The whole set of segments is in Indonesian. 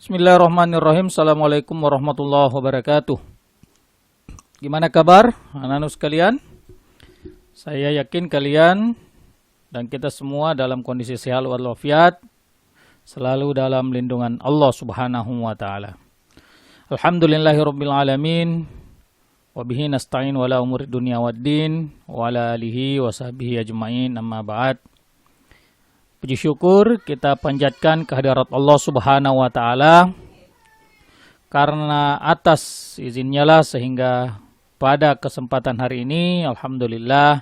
Bismillahirrahmanirrahim. Assalamualaikum warahmatullahi wabarakatuh. Gimana kabar anak-anak sekalian? Saya yakin kalian dan kita semua dalam kondisi sehat walafiat, selalu dalam lindungan Allah Subhanahu wa taala. Alhamdulillahirabbil alamin. Wa bihi nasta'in wala umuri dunya waddin wa ala alihi wa sahbihi ajmain, amma ba'd. Puji syukur kita panjatkan kehadirat Allah Subhanahu wa taala karena atas izinnya lah sehingga pada kesempatan hari ini alhamdulillah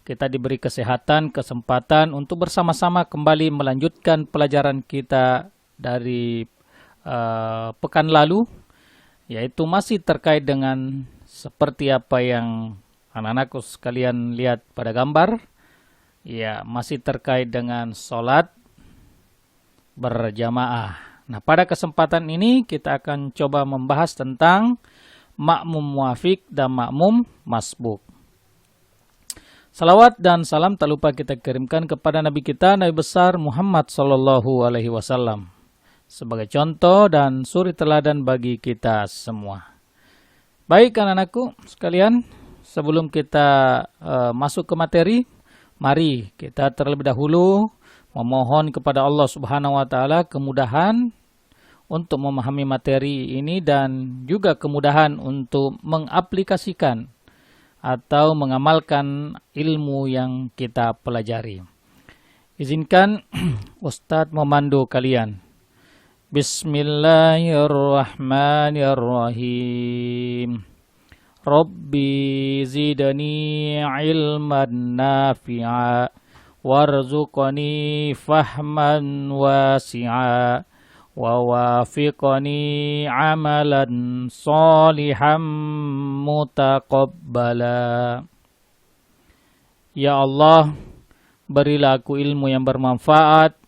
kita diberi kesempatan untuk bersama-sama kembali melanjutkan pelajaran kita dari pekan lalu, yaitu masih terkait dengan seperti apa yang anak-anakku sekalian lihat pada gambar. Ya, masih terkait dengan sholat berjamaah. Nah, pada kesempatan ini kita akan coba membahas tentang makmum muafiq dan makmum masbuk. Salawat dan salam tak lupa kita kirimkan kepada Nabi kita, Nabi besar Muhammad Sallallahu Alaihi Wasallam, sebagai contoh dan suri teladan bagi kita semua. Baik anak-anakku sekalian, sebelum kita masuk ke materi, mari kita terlebih dahulu memohon kepada Allah Subhanahu wa taala kemudahan untuk memahami materi ini dan juga kemudahan untuk mengaplikasikan atau mengamalkan ilmu yang kita pelajari. Izinkan Ustadz memandu kalian. Bismillahirrahmanirrahim. Rabbi zidni ilman nafi'a warzuqni fahman wasi'a wa wafiqni amalan salihan mutaqabbala. Ya Allah, berilah aku ilmu yang bermanfaat,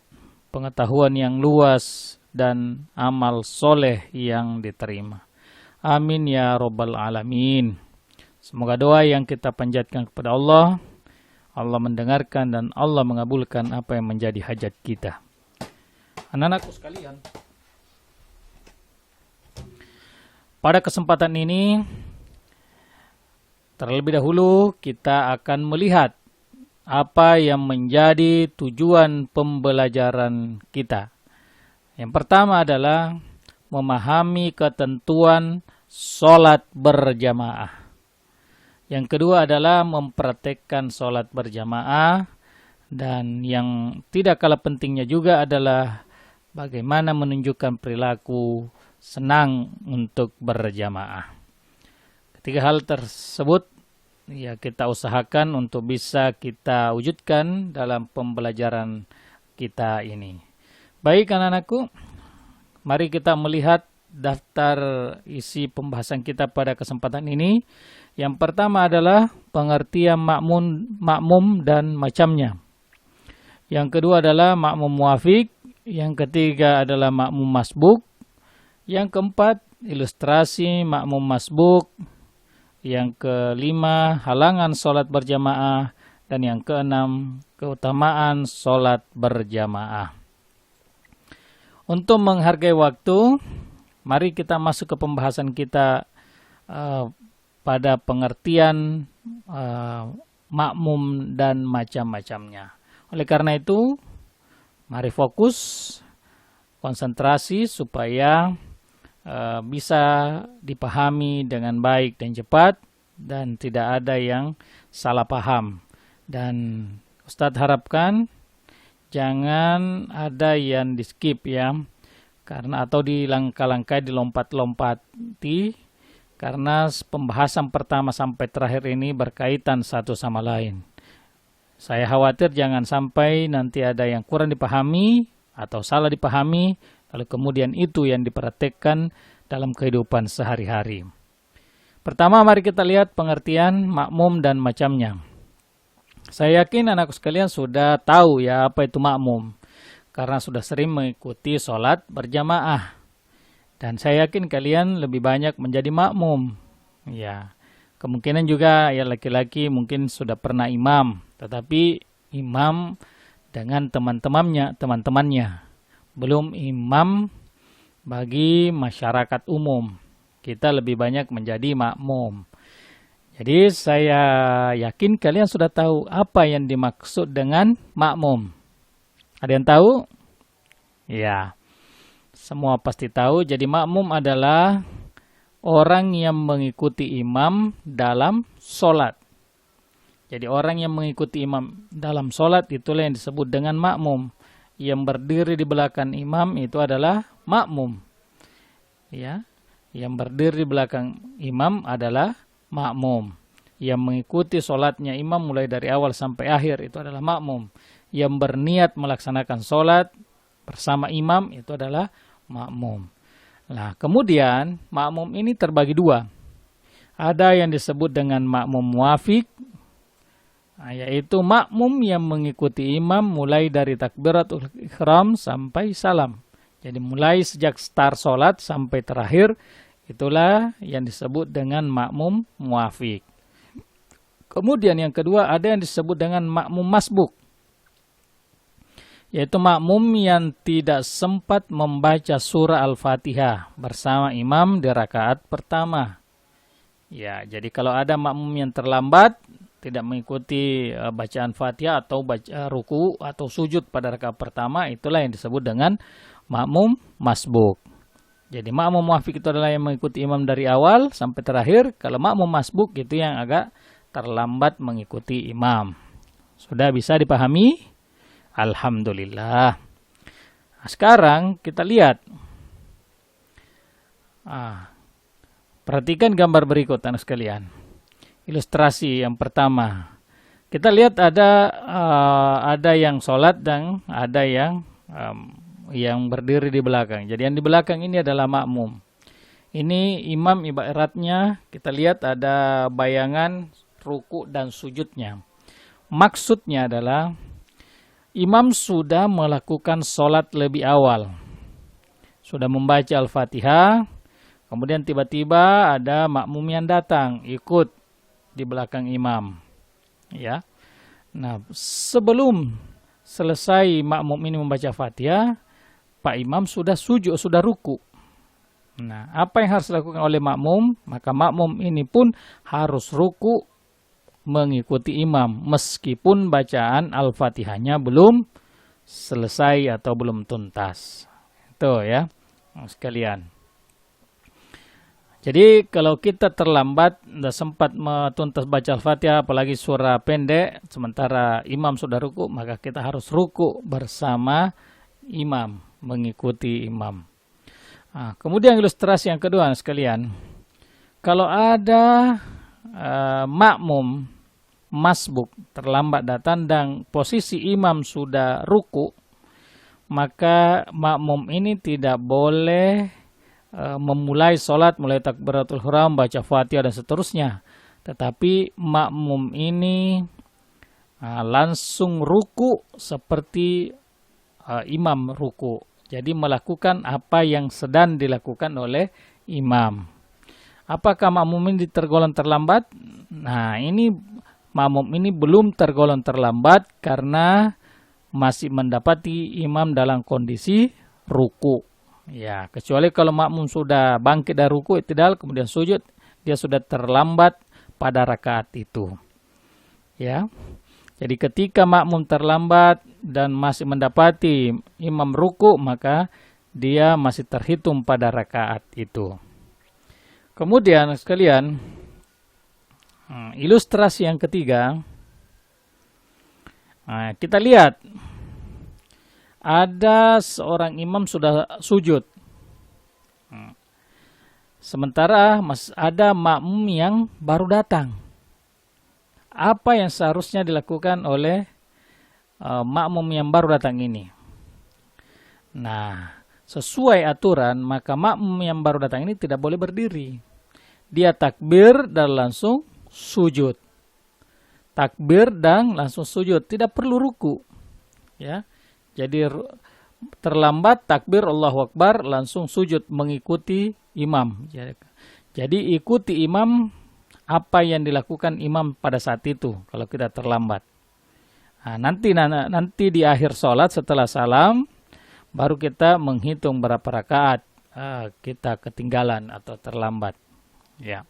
pengetahuan yang luas, dan amal soleh yang diterima. Amin ya Rabbal Alamin. Semoga doa yang kita panjatkan kepada Allah, Allah mendengarkan dan Allah mengabulkan apa yang menjadi hajat kita. Anak-anakku sekalian, pada kesempatan ini, terlebih dahulu kita akan melihat apa yang menjadi tujuan pembelajaran kita. Yang pertama adalah memahami ketentuan sholat berjamaah. Yang kedua adalah mempraktekkan sholat berjamaah. Dan yang tidak kalah pentingnya juga adalah bagaimana menunjukkan perilaku senang untuk berjamaah. Ketiga hal tersebut ya kita usahakan untuk bisa kita wujudkan dalam pembelajaran kita ini. Baik anak-anakku, mari kita melihat daftar isi pembahasan kita pada kesempatan ini. Yang pertama adalah pengertian makmum dan macamnya. Yang kedua adalah makmum muafiq. Yang ketiga adalah makmum masbuk. Yang keempat, ilustrasi makmum masbuk. Yang kelima, halangan sholat berjamaah. Dan yang keenam, keutamaan sholat berjamaah. Untuk menghargai waktu, mari kita masuk ke pembahasan kita pada pengertian makmum dan macam-macamnya. Oleh karena itu, mari fokus, konsentrasi supaya bisa dipahami dengan baik dan cepat dan tidak ada yang salah paham. Dan Ustadz harapkan jangan ada yang di skip ya, karena atau dilangkah-langkah dilompat-lompati, karena pembahasan pertama sampai terakhir ini berkaitan satu sama lain. Saya khawatir jangan sampai nanti ada yang kurang dipahami atau salah dipahami, lalu kemudian itu yang dipraktekkan dalam kehidupan sehari-hari. Pertama, mari kita lihat pengertian makmum dan macamnya. Saya yakin anakku sekalian sudah tahu ya apa itu makmum, karena sudah sering mengikuti sholat berjamaah. Dan saya yakin kalian lebih banyak menjadi makmum. Ya, kemungkinan juga ya laki-laki mungkin sudah pernah imam, tetapi imam dengan teman-temannya, belum imam bagi masyarakat umum. Kita lebih banyak menjadi makmum. Jadi saya yakin kalian sudah tahu apa yang dimaksud dengan makmum. Ada yang tahu? Ya, semua pasti tahu. Jadi makmum adalah orang yang mengikuti imam dalam sholat. Jadi orang yang mengikuti imam dalam sholat itulah yang disebut dengan makmum. Yang berdiri di belakang imam itu adalah makmum. Ya, yang berdiri di belakang imam adalah makmum. Yang mengikuti sholatnya imam mulai dari awal sampai akhir itu adalah makmum. Yang berniat melaksanakan sholat bersama imam itu adalah makmum. Nah, kemudian makmum ini terbagi dua. Ada yang disebut dengan makmum muafiq, yaitu makmum yang mengikuti imam mulai dari takbiratul ihram sampai salam. Jadi mulai sejak start sholat sampai terakhir, itulah yang disebut dengan makmum muafiq. Kemudian yang kedua ada yang disebut dengan makmum masbuk, yaitu makmum yang tidak sempat membaca surah Al-Fatihah bersama imam di rakaat pertama. Ya, jadi kalau ada makmum yang terlambat, tidak mengikuti bacaan Fatihah atau baca ruku atau sujud pada rakaat pertama, itulah yang disebut dengan makmum masbuk. Jadi makmum muafiq itu adalah yang mengikuti imam dari awal sampai terakhir. Kalau makmum masbuk itu yang agak terlambat mengikuti imam. Sudah bisa dipahami? Alhamdulillah. Nah, sekarang kita lihat. Perhatikan gambar berikut anak sekalian. Ilustrasi yang pertama. Kita lihat ada yang sholat dan ada yang berdiri di belakang. Jadi yang di belakang ini adalah makmum. Ini imam ibaratnya kita lihat ada bayangan ruku dan sujudnya. Maksudnya adalah imam sudah melakukan sholat lebih awal. Sudah membaca Al-Fatihah. Kemudian tiba-tiba ada makmum yang datang ikut di belakang imam. Ya. Nah, sebelum selesai makmum ini membaca Fatihah, Pak Imam sudah sujud, sudah ruku. Nah, apa yang harus dilakukan oleh makmum? Maka makmum ini pun harus ruku mengikuti imam meskipun bacaan Al-Fatihahnya belum selesai atau belum tuntas. Itu ya, sekalian. Jadi kalau kita terlambat, tidak sempat tuntas baca Al-Fatihah, apalagi surah pendek, sementara imam sudah ruku, maka kita harus ruku bersama imam, mengikuti imam. Nah, kemudian ilustrasi yang kedua sekalian, kalau ada makmum masbuk terlambat datang dan posisi imam sudah ruku, maka makmum ini tidak boleh memulai sholat, mulai takbiratul ihram, baca Fatihah dan seterusnya. Tetapi makmum ini langsung ruku seperti imam ruku. Jadi melakukan apa yang sedang dilakukan oleh imam. Apakah makmum ini tergolong terlambat? Nah, ini makmum ini belum tergolong terlambat karena masih mendapati imam dalam kondisi ruku. Ya, kecuali kalau makmum sudah bangkit dari ruku, i'tidal, kemudian sujud, dia sudah terlambat pada rakaat itu. Ya. Jadi ketika makmum terlambat dan masih mendapati imam ruku, maka dia masih terhitung pada rakaat itu. Kemudian sekalian, ilustrasi yang ketiga, kita lihat ada seorang imam sudah sujud. Sementara ada makmum yang baru datang. Apa yang seharusnya dilakukan oleh makmum yang baru datang ini? Nah, sesuai aturan, maka makmum yang baru datang ini tidak boleh berdiri. Dia takbir dan langsung sujud. Takbir dan langsung sujud, tidak perlu ruku. Ya. Jadi terlambat takbir Allahu Akbar langsung sujud mengikuti imam. Jadi ikuti imam apa yang dilakukan imam pada saat itu kalau kita terlambat. Nah, nanti di akhir sholat setelah salam baru kita menghitung berapa rakaat kita ketinggalan atau terlambat. Ya.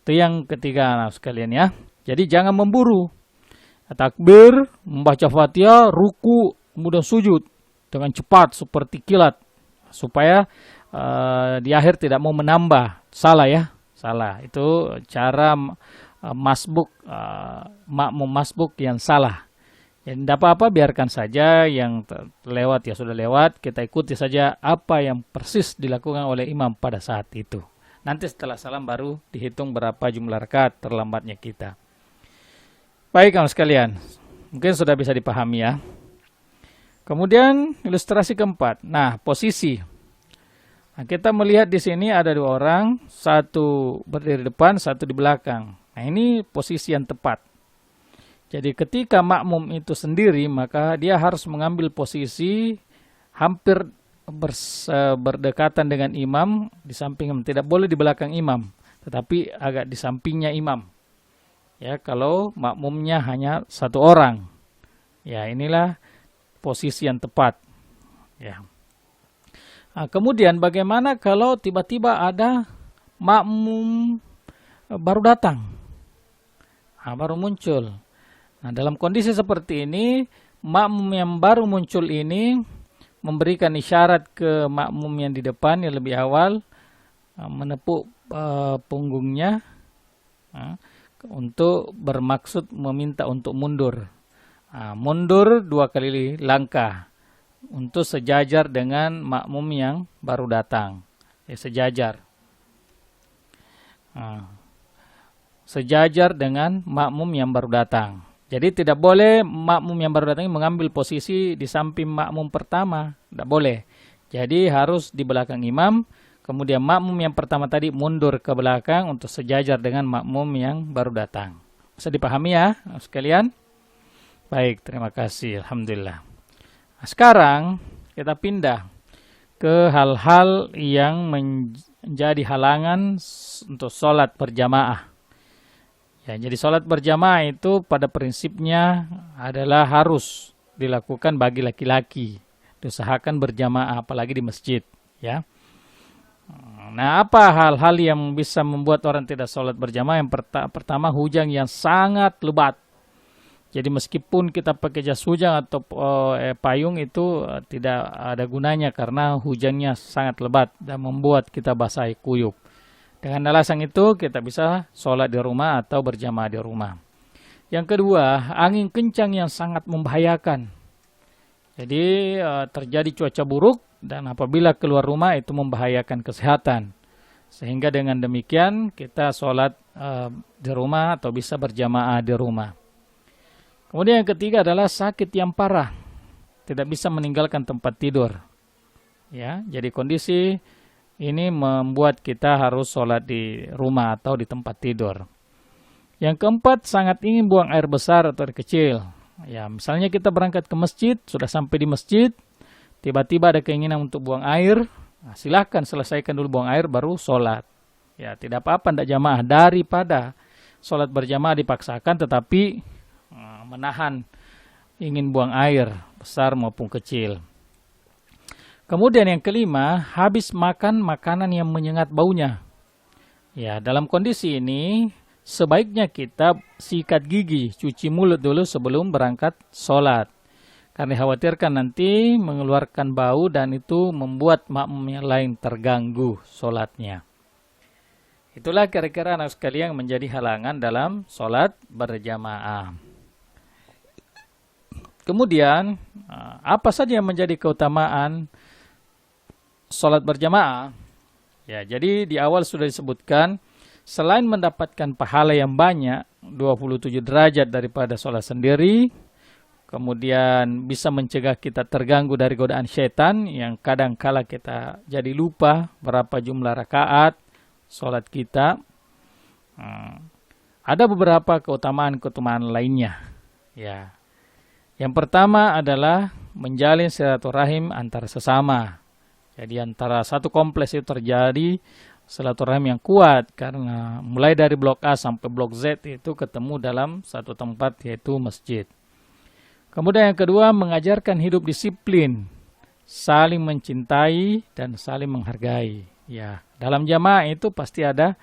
Itu yang ketiga anak sekalian ya. Jadi jangan memburu. Takbir, membaca Fatihah, ruku, kemudian sujud dengan cepat seperti kilat supaya di akhir tidak mau menambah. Salah ya. Salah. Itu cara makmum masbuk yang salah. Ya, tidak apa-apa, biarkan saja yang lewat ya sudah lewat, kita ikuti saja apa yang persis dilakukan oleh imam pada saat itu. Nanti setelah salam baru dihitung berapa jumlah rakaat terlambatnya kita. Baik kawan sekalian, mungkin sudah bisa dipahami ya. Kemudian ilustrasi keempat. Nah, posisi. Nah, kita melihat di sini ada dua orang, satu berdiri depan, satu di belakang. Nah, ini posisi yang tepat. Jadi ketika makmum itu sendiri, maka dia harus mengambil posisi hampir berdekatan dengan imam, di samping imam. Tidak boleh di belakang imam, tetapi agak di sampingnya imam. Ya, kalau makmumnya hanya satu orang. Ya, inilah posisi yang tepat. Ya. Nah, kemudian bagaimana kalau tiba-tiba ada makmum baru datang? Nah, baru muncul. Nah, dalam kondisi seperti ini, makmum yang baru muncul ini memberikan isyarat ke makmum yang di depan yang lebih awal, menepuk punggungnya untuk bermaksud meminta untuk mundur. Mundur 2 kali langkah untuk sejajar dengan makmum yang baru datang. Ya, sejajar. Sejajar dengan makmum yang baru datang. Jadi tidak boleh makmum yang baru datang mengambil posisi di samping makmum pertama. Tidak boleh. Jadi harus di belakang imam. Kemudian makmum yang pertama tadi mundur ke belakang untuk sejajar dengan makmum yang baru datang. Bisa dipahami ya sekalian? Baik, terima kasih. Alhamdulillah. Nah, sekarang kita pindah ke hal-hal yang menjadi halangan untuk sholat berjamaah. Ya, jadi sholat berjamaah itu pada prinsipnya adalah harus dilakukan bagi laki-laki. Diusahakan berjamaah, apalagi di masjid. Ya. Nah, apa hal-hal yang bisa membuat orang tidak sholat berjamaah? Yang pertama, hujan yang sangat lebat. Jadi meskipun kita pakai jas hujan atau payung itu tidak ada gunanya karena hujannya sangat lebat dan membuat kita basah kuyup. Dengan alasan itu kita bisa sholat di rumah atau berjamaah di rumah. Yang kedua, angin kencang yang sangat membahayakan. Jadi terjadi cuaca buruk dan apabila keluar rumah itu membahayakan kesehatan. Sehingga dengan demikian kita sholat di rumah atau bisa berjamaah di rumah. Kemudian yang ketiga adalah sakit yang parah. Tidak bisa meninggalkan tempat tidur. Ya, jadi kondisi ini membuat kita harus sholat di rumah atau di tempat tidur. Yang keempat, sangat ingin buang air besar atau air kecil. Ya, misalnya kita berangkat ke masjid, sudah sampai di masjid, tiba-tiba ada keinginan untuk buang air, nah, silahkan selesaikan dulu buang air baru sholat. Ya, tidak apa-apa, tidak jamaah. Daripada sholat berjamaah dipaksakan tetapi menahan ingin buang air besar maupun kecil. Kemudian yang kelima, habis makan makanan yang menyengat baunya. Ya, dalam kondisi ini sebaiknya kita sikat gigi, cuci mulut dulu sebelum berangkat sholat. Karena dikhawatirkan nanti mengeluarkan bau dan itu membuat makmum yang lain terganggu sholatnya. Itulah kira-kira anak sekalian yang menjadi halangan dalam sholat berjamaah. Kemudian, apa saja yang menjadi keutamaan sholat berjamaah? Ya, jadi di awal sudah disebutkan, selain mendapatkan pahala yang banyak, 27 derajat daripada sholat sendiri, kemudian bisa mencegah kita terganggu dari godaan syaitan, yang kadang kala kita jadi lupa berapa jumlah rakaat sholat kita. Ada beberapa keutamaan-keutamaan lainnya. Ya. Yang pertama adalah menjalin silaturahim antar sesama. Jadi antara satu kompleks itu terjadi silaturahim yang kuat karena mulai dari blok A sampai blok Z itu ketemu dalam satu tempat yaitu masjid. Kemudian yang kedua mengajarkan hidup disiplin saling mencintai dan saling menghargai. Ya, dalam jamaah itu pasti ada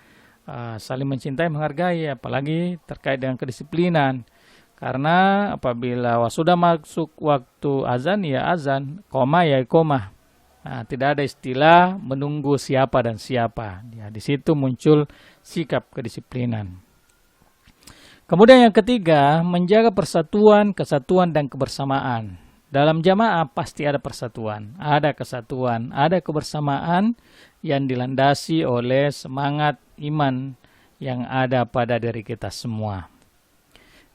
saling mencintai, menghargai, apalagi terkait dengan kedisiplinan. Karena apabila sudah masuk waktu azan, ya azan, koma ya koma. Nah, tidak ada istilah menunggu siapa dan siapa. Ya, di situ muncul sikap kedisiplinan. Kemudian yang ketiga, menjaga persatuan, kesatuan, dan kebersamaan. Dalam jamaah pasti ada persatuan, ada kesatuan, ada kebersamaan yang dilandasi oleh semangat iman yang ada pada diri kita semua.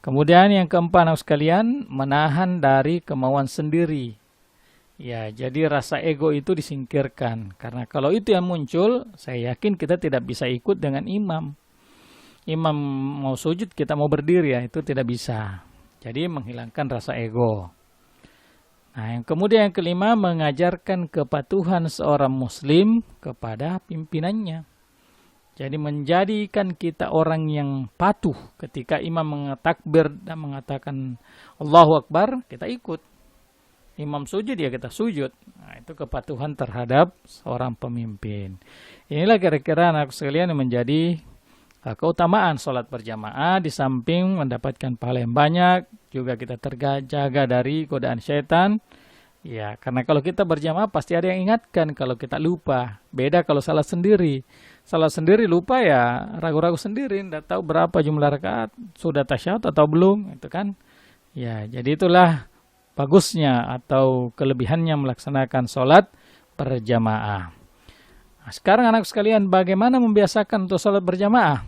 Kemudian yang keempat, anak sekalian, menahan dari kemauan sendiri. Ya, jadi rasa ego itu disingkirkan. Karena kalau itu yang muncul, saya yakin kita tidak bisa ikut dengan imam. Imam mau sujud, kita mau berdiri, ya itu tidak bisa. Jadi menghilangkan rasa ego. Nah, yang kemudian yang kelima, mengajarkan kepatuhan seorang muslim kepada pimpinannya. Jadi menjadikan kita orang yang patuh ketika imam mentakbir dan mengatakan Allahu Akbar, kita ikut. Imam sujud, ya kita sujud. Nah, itu kepatuhan terhadap seorang pemimpin. Inilah kira-kira anak sekalian yang menjadi keutamaan sholat berjamaah. Di samping mendapatkan pahala yang banyak, juga kita terjaga dari godaan syaitan. Ya, karena kalau kita berjamaah pasti ada yang ingatkan kalau kita lupa. Beda kalau salah sendiri. Salah sendiri lupa, ya ragu-ragu sendiri, tidak tahu berapa jumlah rakaat, sudah tasyahud atau belum, itu kan. Ya, jadi itulah bagusnya atau kelebihannya melaksanakan sholat berjamaah. Nah, sekarang anak sekalian, bagaimana membiasakan untuk sholat berjamaah?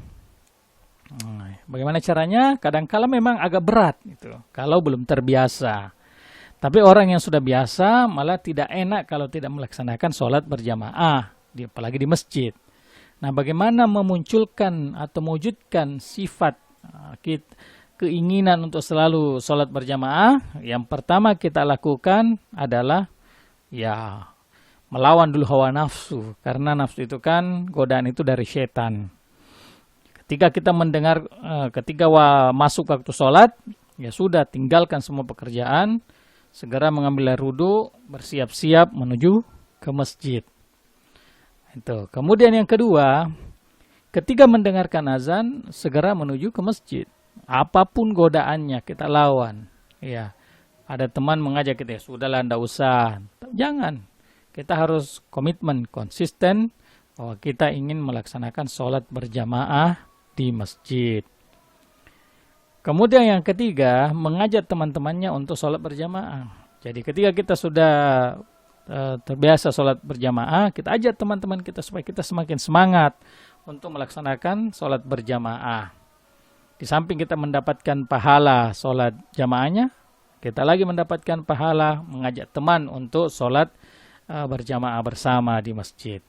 Bagaimana caranya? Kadang-kala memang agak berat gitu, kalau belum terbiasa. Tapi orang yang sudah biasa malah tidak enak kalau tidak melaksanakan sholat berjamaah, apalagi di masjid. Nah, bagaimana memunculkan atau mewujudkan sifat keinginan untuk selalu sholat berjamaah? Yang pertama kita lakukan adalah ya melawan dulu hawa nafsu. Karena nafsu itu kan godaan itu dari setan. Ketika kita mendengar, ketika masuk waktu sholat, ya sudah tinggalkan semua pekerjaan, segera mengambil air wudu, bersiap-siap menuju ke masjid. Itu. Kemudian yang kedua, ketika mendengarkan azan, segera menuju ke masjid. Apapun godaannya kita lawan. Ya, ada teman mengajak kita, sudahlah anda usah. Jangan. Kita harus komitmen, konsisten bahwa kita ingin melaksanakan sholat berjamaah di masjid. Kemudian yang ketiga, mengajak teman-temannya untuk sholat berjamaah. Jadi ketika kita sudah terbiasa sholat berjamaah, kita ajak teman-teman kita supaya kita semakin semangat untuk melaksanakan sholat berjamaah. Di samping kita mendapatkan pahala sholat jamaahnya, kita lagi mendapatkan pahala mengajak teman untuk sholat berjamaah bersama di masjid.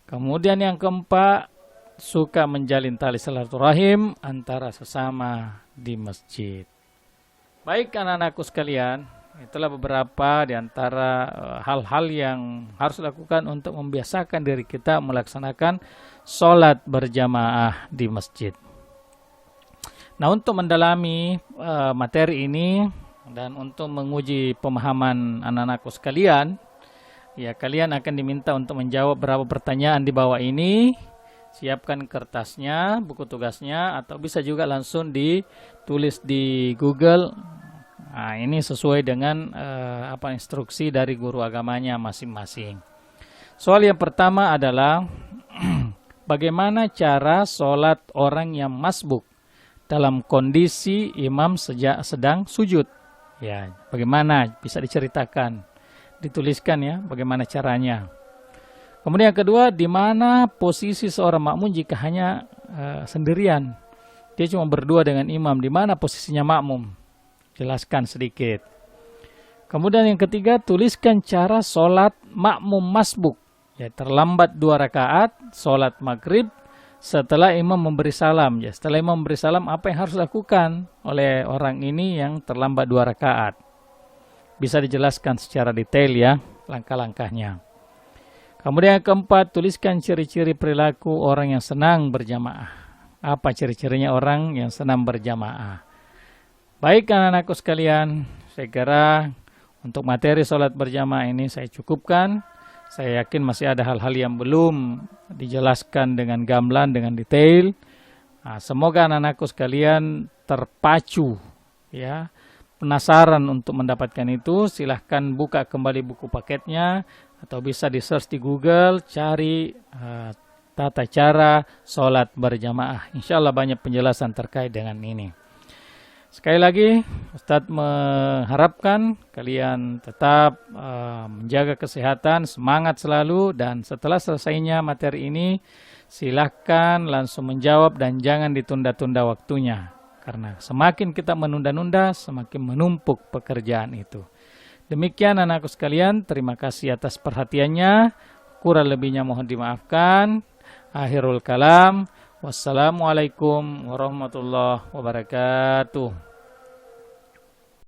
Kemudian yang keempat, suka menjalin tali silaturahim antara sesama di masjid. Baik anak-anakku sekalian, itulah beberapa di antara hal-hal yang harus dilakukan untuk membiasakan diri kita melaksanakan sholat berjamaah di masjid. Nah, untuk mendalami materi ini dan untuk menguji pemahaman anak-anakku sekalian, ya kalian akan diminta untuk menjawab beberapa pertanyaan di bawah ini. Siapkan kertasnya, buku tugasnya, atau bisa juga langsung ditulis di Google. Nah, ini sesuai dengan instruksi dari guru agamanya masing-masing. Soal yang pertama adalah bagaimana cara sholat orang yang masbuk dalam kondisi imam sedang sujud? Ya, bagaimana? Bisa diceritakan, dituliskan ya, bagaimana caranya. Kemudian yang kedua, di mana posisi seorang makmum jika hanya sendirian? Dia cuma berdua dengan imam, di mana posisinya makmum? Jelaskan sedikit. Kemudian yang ketiga, tuliskan cara sholat makmum masbuk. Ya, terlambat 2 rakaat, sholat maghrib setelah imam memberi salam. Ya, setelah imam memberi salam, apa yang harus dilakukan oleh orang ini yang terlambat 2 rakaat? Bisa dijelaskan secara detail ya, langkah-langkahnya. Kemudian yang keempat, tuliskan ciri-ciri perilaku orang yang senang berjamaah. Apa ciri-cirinya orang yang senang berjamaah? Baik anak-anakku sekalian, saya kira Untuk materi sholat berjamaah ini saya cukupkan. Saya yakin masih ada hal-hal yang belum dijelaskan dengan gamblang, dengan detail. Nah, semoga anak-anakku sekalian terpacu, ya, penasaran untuk mendapatkan itu. Silahkan buka kembali buku paketnya atau bisa di search di Google, cari tata cara sholat berjamaah. Insya Allah banyak penjelasan terkait dengan ini. Sekali lagi, Ustadz mengharapkan kalian tetap menjaga kesehatan, semangat selalu, dan setelah selesainya materi ini, silahkan langsung menjawab dan jangan ditunda-tunda waktunya. Karena semakin kita menunda-nunda, semakin menumpuk pekerjaan itu. Demikian anakku sekalian, terima kasih atas perhatiannya. Kurang lebihnya mohon dimaafkan. Akhirul kalam. Wassalamualaikum warahmatullahi wabarakatuh.